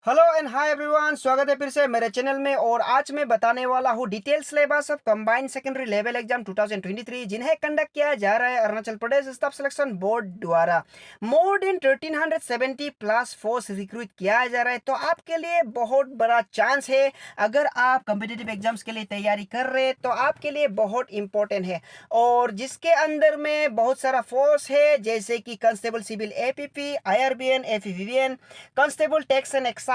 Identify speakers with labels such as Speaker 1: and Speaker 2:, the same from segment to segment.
Speaker 1: Hello and hi everyone, स्वागत है फिर से मेरे चैनल में। और आज मैं बताने वाला हूँ detail syllabus of combined secondary level exam 2023 जिन्हें कंडक्ट किया जा रहा है Arunachal Pradesh staff selection board द्वारा। More than 1370 plus force recruit किया जा रहा है। तो आपके लिए बहुत बड़ा चांस है। अगर आप कम्पिटिटिव एग्जाम्स के लिए तैयारी कर रहे हैं तो आपके लिए बहुत इंपॉर्टेंट है। और जिसके अंदर में बहुत सारा फोर्स है, जैसे कि constable civil APP, IRBN, FVVN, constable tax and excise,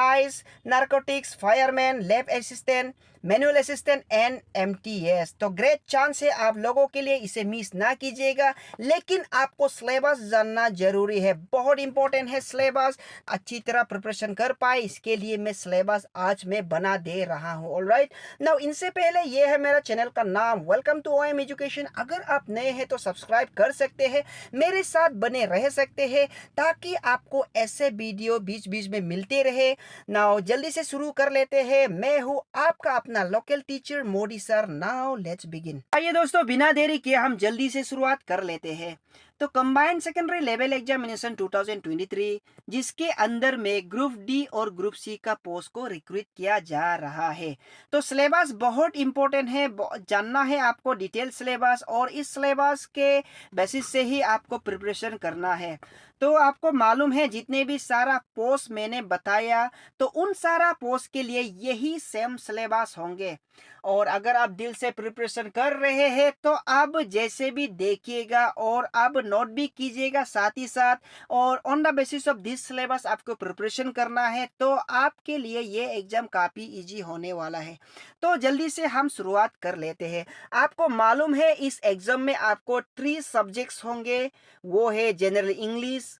Speaker 1: narcotics, fireman, lab assistant, manual assistant and MTS. तो ग्रेट चांस है आप लोगों के लिए, इसे मिस ना कीजिएगा। लेकिन आपको सिलेबस जानना जरूरी है, बहुत इंपॉर्टेंट है सिलेबस। अच्छी तरह प्रिपरेशन कर पाए, इसके लिए मैं सिलेबस आज मैं बना दे रहा हूँ। ऑलराइट, नाउ इनसे पहले ये है मेरा चैनल का नाम, वेलकम टू ओएम एजुकेशन। अगर आप नए हैं तो सब्सक्राइब कर सकते हैं, मेरे साथ बने रह सकते हैं ताकि आपको ऐसे वीडियो बीच बीच में मिलते रहे। नाउ जल्दी से शुरू कर लेते हैं। मैं हूँ आपका अपना local teacher Modi sir. Now let's begin. आइए दोस्तों, बिना देरी किए हम जल्दी से शुरुआत कर लेते हैं। तो कंबाइंड सेकेंडरी लेवल एग्जामिनेशन 2023 जिसके अंदर में ग्रुप डी और ग्रुप सी का पोस्ट को रिक्रूट किया जा रहा है। तो सिलेबस बहुत इंपॉर्टेंट है, जानना है आपको डिटेल सिलेबस, और इस सिलेबस के बेसिस से ही आपको प्रिपरेशन करना है। तो आपको मालूम है जितने भी सारा पोस्ट मैंने बताया, तो उन सारा पोस्ट के लिए यही सेम सिलेबस होंगे। और अगर आप दिल से प्रिपरेशन कर रहे हैं तो अब जैसे भी देखिएगा और अब नोट भी कीजिएगा साथ ही साथ, और on the basis of this syllabus आपको प्रिपरेशन करना है, तो आपके लिए ये एग्जाम काफ़ी इजी होने वाला है। तो जल्दी से हम शुरुआत कर लेते हैं। आपको मालूम है इस एग्जाम में आपको 3 सब्जेक्ट्स होंगे, वो है general English,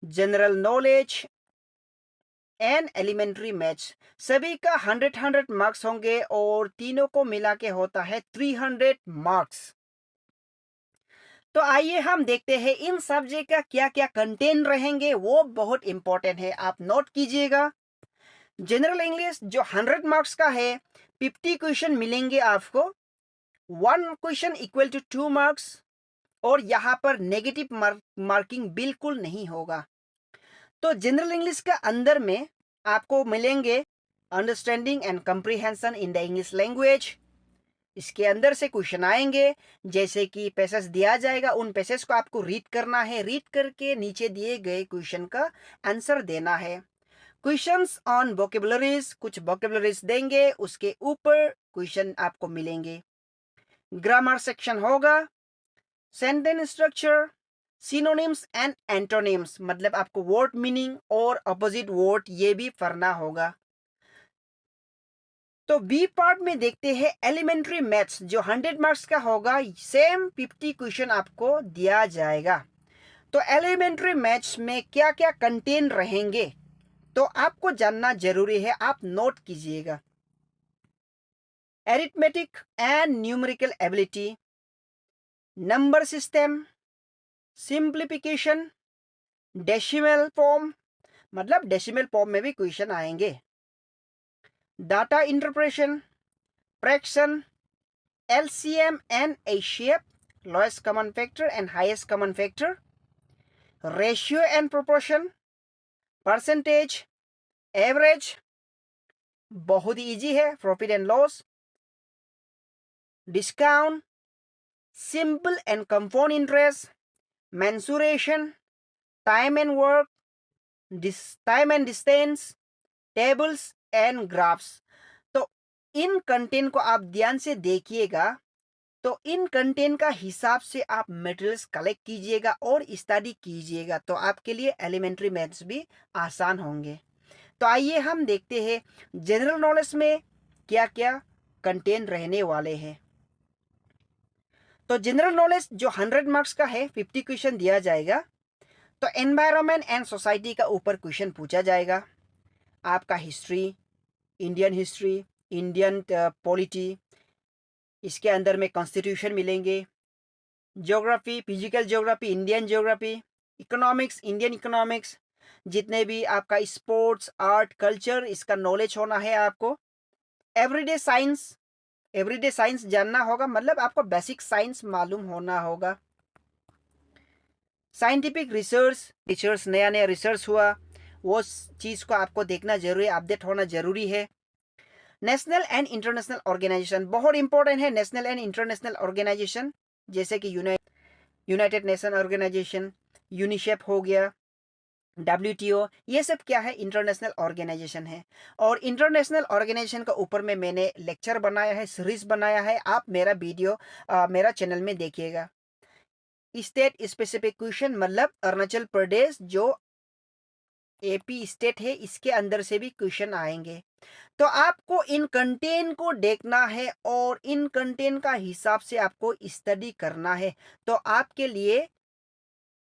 Speaker 1: general knowledge and elementary maths. सभी का 100 मार्क्स होंगे और तीनों को मिला के होता है 300 मार्क्स। तो आइए हम देखते हैं इन सब्जेक्ट का क्या क्या कंटेंट रहेंगे, वो बहुत इंपॉर्टेंट है, आप नोट कीजिएगा। जनरल इंग्लिश जो 100 मार्क्स का है, 50 क्वेश्चन मिलेंगे आपको। 1 क्वेश्चन इक्वल टू 2 मार्क्स, और यहाँ पर नेगेटिव मार्किंग बिल्कुल नहीं होगा। तो जनरल इंग्लिश का अंदर में आपको मिलेंगे understanding and comprehension in the English language. इसके अंदर से क्वेश्चन आएंगे, जैसे कि पैसेज दिया जाएगा, उन पैसेज को आपको रीड करना है, रीड करके नीचे दिए गए क्वेश्चन का आंसर देना है। क्वेश्चंस ऑन वोकेबुलरीज, कुछ वोकेबुलरीज देंगे, उसके ऊपर क्वेश्चन आपको मिलेंगे। ग्रामर सेक्शन होगा, sentence structure, synonyms and antonyms, मतलब आपको वर्ड मीनिंग और अपोजिट वर्ड ये भी पढ़ना होगा। तो बी पार्ट में देखते हैं एलिमेंट्री मैथ्स जो 100 मार्क्स का होगा, सेम 50 क्वेश्चन आपको दिया जाएगा। तो एलिमेंट्री मैथ्स में क्या क्या कंटेंट रहेंगे तो आपको जानना जरूरी है, आप नोट कीजिएगा। Arithmetic and numerical ability, number system, simplification, decimal form, मतलब डेसिमल फॉर्म में भी क्वेश्चन आएंगे। Data interpretation, fraction, LCM and HCF, lowest common factor and highest common factor, ratio and proportion, percentage, average, बहुत ही easy है, profit and loss, discount, simple and compound interest, mensuration, time and work, time and distance, tables and graphs. तो इन content को आप ध्यान से देखिएगा। तो इन content का हिसाब से आप मटेरियल्स कलेक्ट कीजिएगा और स्टडी कीजिएगा, तो आपके लिए एलिमेंट्री मैथ्स भी आसान होंगे। तो आइए हम देखते हैं जनरल नॉलेज में क्या क्या कंटेंट रहने वाले हैं। तो जनरल नॉलेज जो 100 मार्क्स का है, 50 क्वेश्चन दिया जाएगा। तो एनवायरनमेंट एंड सोसाइटी का ऊपर क्वेश्चन पूछा जाएगा। आपका हिस्ट्री, इंडियन पॉलिटी, इसके अंदर में कॉन्स्टिट्यूशन मिलेंगे। Geography, physical geography, Indian geography, economics, Indian economics, जितने भी आपका स्पोर्ट्स, आर्ट, कल्चर, इसका नॉलेज होना है आपको। एवरीडे साइंस, एवरीडे साइंस जानना होगा, मतलब आपको बेसिक साइंस मालूम होना होगा। साइंटिफिक रिसर्च, नया नया रिसर्च हुआ वो चीज़ को आपको देखना जरूरी है, अपडेट होना जरूरी है। नेशनल एंड इंटरनेशनल ऑर्गेनाइजेशन बहुत इंपॉर्टेंट है। नेशनल एंड इंटरनेशनल ऑर्गेनाइजेशन जैसे कि यूनाइटेड नेशन ऑर्गेनाइजेशन, यूनिसेफ हो गया, WTO, ये सब क्या है, इंटरनेशनल ऑर्गेनाइजेशन है। और इंटरनेशनल ऑर्गेनाइजेशन का ऊपर में मैंने लेक्चर बनाया है, सीरीज बनाया है, आप मेरा वीडियो मेरा चैनल में देखिएगा। स्टेट स्पेसिफिक क्वेश्चन मतलब अरुणाचल प्रदेश जो AP स्टेट है इसके अंदर से भी क्वेश्चन आएंगे। तो आपको इन कंटेंट को देखना है और इन कंटेंट का हिसाब से आपको स्टडी करना है, तो आपके लिए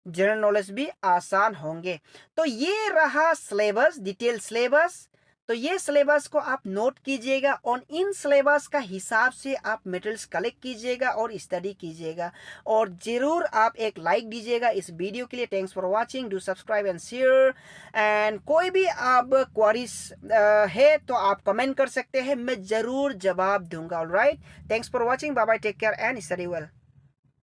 Speaker 1: जनरल नॉलेज भी आसान होंगे। तो ये रहा सिलेबस, डिटेल सिलेबस। तो ये सिलेबस को आप नोट कीजिएगा और इन सिलेबस का हिसाब से आप मटेरियल्स कलेक्ट कीजिएगा और स्टडी कीजिएगा। और ज़रूर आप एक लाइक दीजिएगा इस वीडियो के लिए। Thanks for watching, do subscribe and share. And कोई भी आप क्वारीज है तो आप कमेंट कर सकते हैं, मैं ज़रूर जवाब दूंगा। Alright, thanks for watching, bye bye, take care and study well.